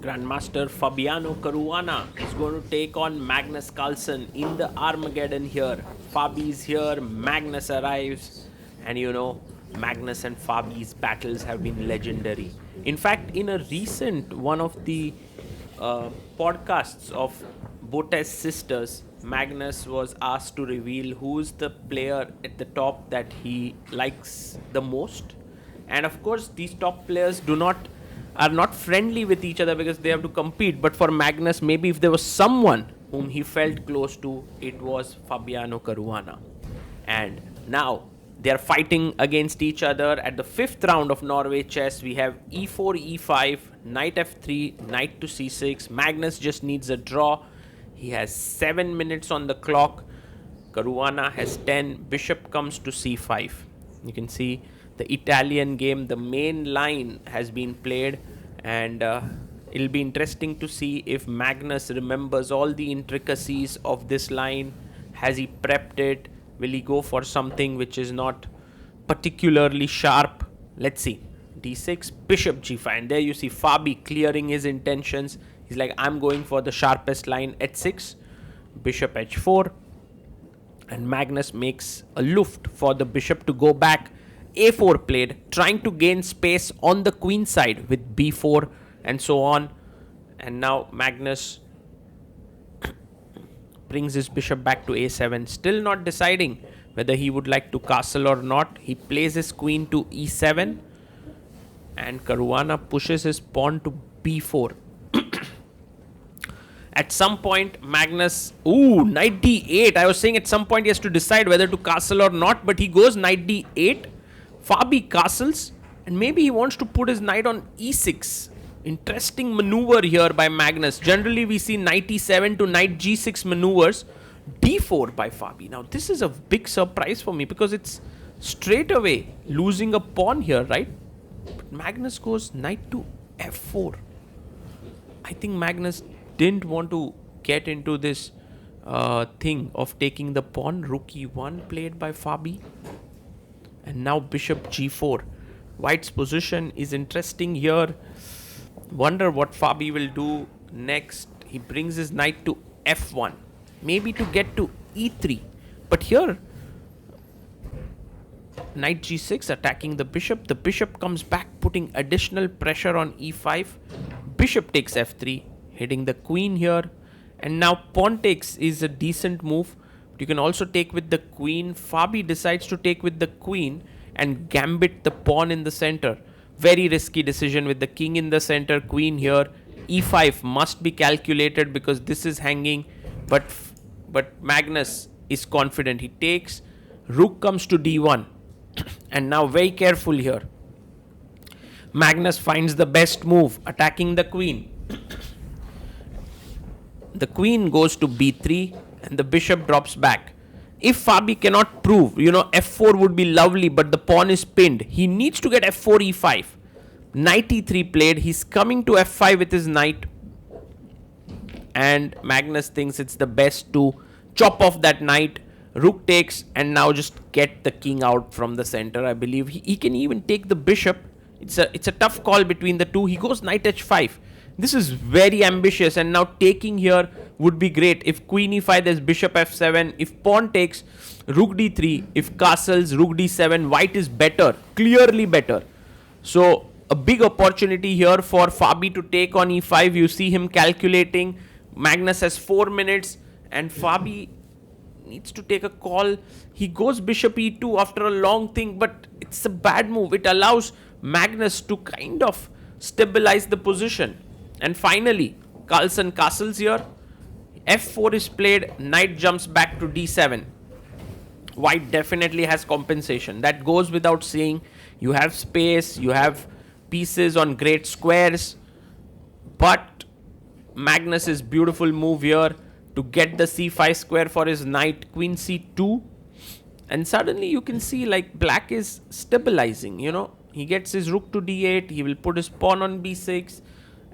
Grandmaster Fabiano Caruana is going to take on Magnus Carlsen in the Armageddon here. Fabi's here, Magnus arrives, and Magnus and Fabi's battles have been legendary. In fact, in a recent one of the podcasts of Botes sisters, Magnus was asked to reveal who's the player at the top that he likes the most. And of course, these top players are not friendly with each other because they have to compete. But for Magnus, maybe if there was someone whom he felt close to, it was Fabiano Caruana. And now they are fighting against each other at the 5th round of Norway Chess. We have e4, e5, knight f3, knight to c6. Magnus just needs a draw. He has 7 minutes on the clock. Caruana has 10. Bishop comes to c5. You can see the Italian game, the main line has been played, and it'll be interesting to see if Magnus remembers all the intricacies of this line. Has he prepped it? Will he go for something which is not particularly sharp? Let's see. d6, bishop g5, and there you see Fabi clearing his intentions. He's like, I'm going for the sharpest line. h6, bishop h4, and Magnus makes a luft for the bishop to go back. a4 played, trying to gain space on the queen side with b4 and so on. And now Magnus brings his bishop back to a7, still not deciding whether he would like to castle or not. He plays his queen to e7, and Caruana pushes his pawn to b4. At some point, Magnus... Ooh, knight d8. I was saying at some point he has to decide whether to castle or not, but he goes knight d8. Fabi castles, and maybe he wants to put his knight on e6. Interesting maneuver here by Magnus. Generally, we see knight e7 to knight g6 maneuvers. d4 by Fabi. Now, this is a big surprise for me because it's straight away losing a pawn here, right? But Magnus goes knight to f4. I think Magnus didn't want to get into this thing of taking the pawn. Rook e1 played by Fabi. And now bishop g4. White's position is interesting here. Wonder what Fabi will do next. He brings his knight to f1. Maybe to get to e3. But here, knight g6 attacking the bishop. The bishop comes back, putting additional pressure on e5. Bishop takes f3, hitting the queen here. And now pawn takes is a decent move. You can also take with the queen. Fabi decides to take with the queen and gambit the pawn in the center. Very risky decision with the king in the center, queen here. e5 must be calculated because this is hanging. But Magnus is confident. He takes. Rook comes to d1. And now very careful here. Magnus finds the best move, attacking the queen. The queen goes to b3. And the bishop drops back. If Fabi cannot prove, f4 would be lovely, but the pawn is pinned. He needs to get f4, e5. Knight e3 played. He's coming to f5 with his knight. And Magnus thinks it's the best to chop off that knight. Rook takes, and now just get the king out from the center. I believe he can even take the bishop. It's a tough call between the two. He goes knight h5. This is very ambitious, and now taking here would be great. If queen e5, there's bishop f7. If pawn takes, rook d3. If castles, rook d7. White is better, clearly better. So a big opportunity here for Fabi to take on e5. You see him calculating. Magnus has 4 minutes, and Fabi needs to take a call. He goes bishop e2 after a long thing, but it's a bad move. It allows Magnus to kind of stabilize the position. And finally, Carlsen castles here. f4 is played. Knight jumps back to d7. White definitely has compensation. That goes without saying. You have space. You have pieces on great squares. But Magnus's beautiful move here to get the c5 square for his knight. Queen c2. And suddenly you can see like black is stabilizing. He gets his rook to d8. He will put his pawn on b6.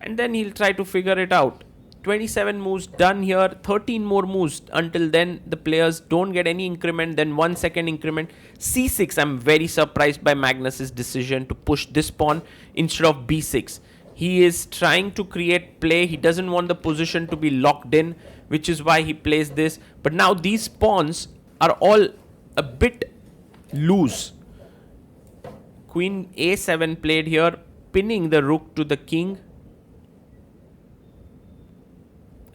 And then he'll try to figure it out. 27 moves done here. 13 more moves. Until then, the players don't get any increment. Then 1 second increment. c6. I'm very surprised by Magnus's decision to push this pawn instead of b6. He is trying to create play. He doesn't want the position to be locked in, which is why he plays this. But now these pawns are all a bit loose. Queen a7 played here, pinning the rook to the king.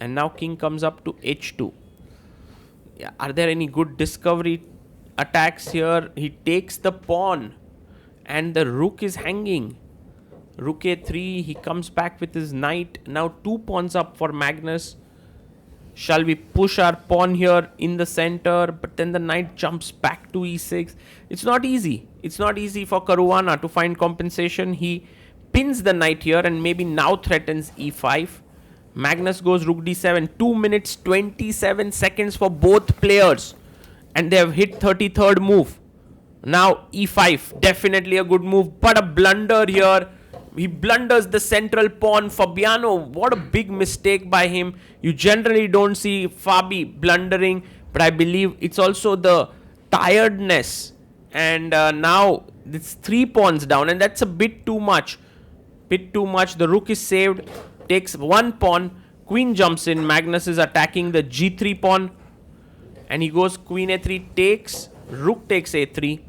And now king comes up to h2. Yeah, are there any good discovery attacks here? He takes the pawn and the rook is hanging. Rook a3, he comes back with his knight. Now 2 pawns up for Magnus. Shall we push our pawn here in the center? But then the knight jumps back to e6. It's not easy. It's not easy for Caruana to find compensation. He pins the knight here and maybe now threatens e5. Magnus goes rook d7. 2 minutes 27 seconds for both players. And they have hit 33rd move. Now e5. Definitely a good move. But a blunder here. He blunders the central pawn. Fabiano, what a big mistake by him. You generally don't see Fabi blundering. But I believe it's also the tiredness. And now it's 3 pawns down. And that's a bit too much. The rook is saved. Takes 1 pawn. Queen jumps in. Magnus is attacking the g3 pawn. And he goes queen a3 takes. Rook takes a3.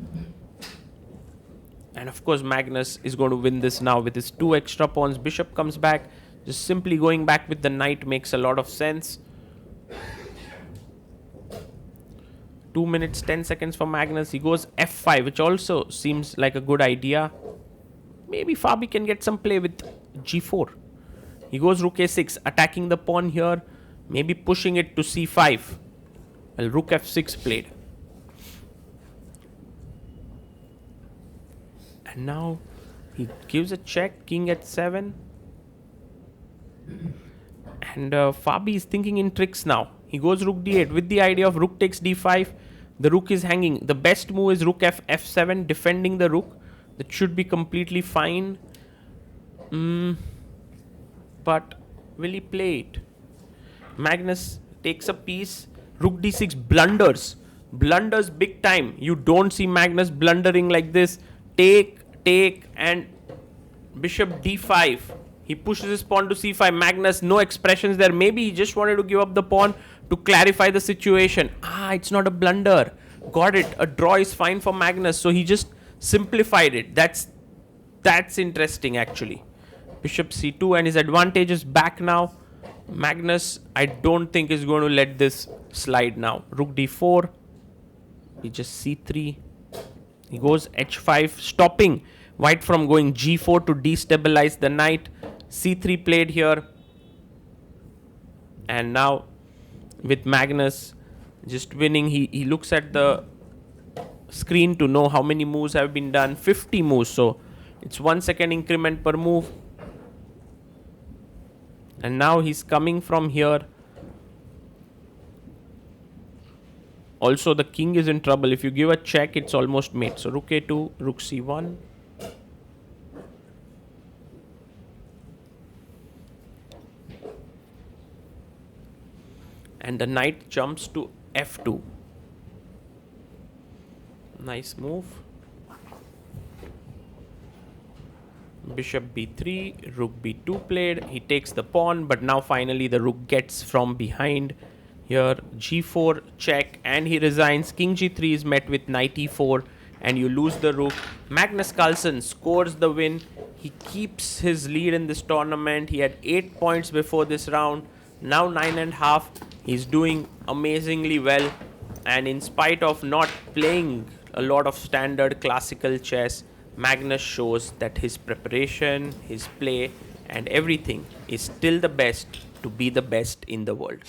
And of course Magnus is going to win this now with his 2 extra pawns. Bishop comes back. Just simply going back with the knight makes a lot of sense. 2 minutes 10 seconds for Magnus. He goes f5, which also seems like a good idea. Maybe Fabi can get some play with g4. He goes rook a6, attacking the pawn here. Maybe pushing it to c5. Well, rook f6 played. And now he gives a check, king at 7. And Fabi is thinking in tricks now. He goes rook d8 with the idea of rook takes d5. The rook is hanging. The best move is rook f7, defending the rook. That should be completely fine. But will he play it? Magnus takes a piece. Rook d6 blunders. Blunders big time. You don't see Magnus blundering like this. Take, and bishop d5. He pushes his pawn to c5. Magnus, no expressions there. Maybe he just wanted to give up the pawn to clarify the situation. It's not a blunder. Got it. A draw is fine for Magnus. So he just simplified it. That's interesting actually. Bishop c2 and his advantage is back now. Magnus, I don't think is going to let this slide now. Rook d4. He just c3. He goes h5, stopping white from going g4 to destabilize the knight. c3 played here. And now with Magnus just winning, he looks at the screen to know how many moves have been done. 50 moves, so it's 1 second increment per move. And now he's coming from here. Also, the king is in trouble. If you give a check, it's almost mate. So rook a2, rook c1. And the knight jumps to f2. Nice move. Bishop b3, rook b2 played. He takes the pawn, but now finally the rook gets from behind. Here g4 check, and he resigns. King g3 is met with knight e4, and you lose the rook. Magnus Carlsen scores the win. He keeps his lead in this tournament. He had 8 points before this round, now 9.5. He's doing amazingly well, and in spite of not playing a lot of standard classical chess, Magnus shows that his preparation, his play, and everything is still the best to be the best in the world.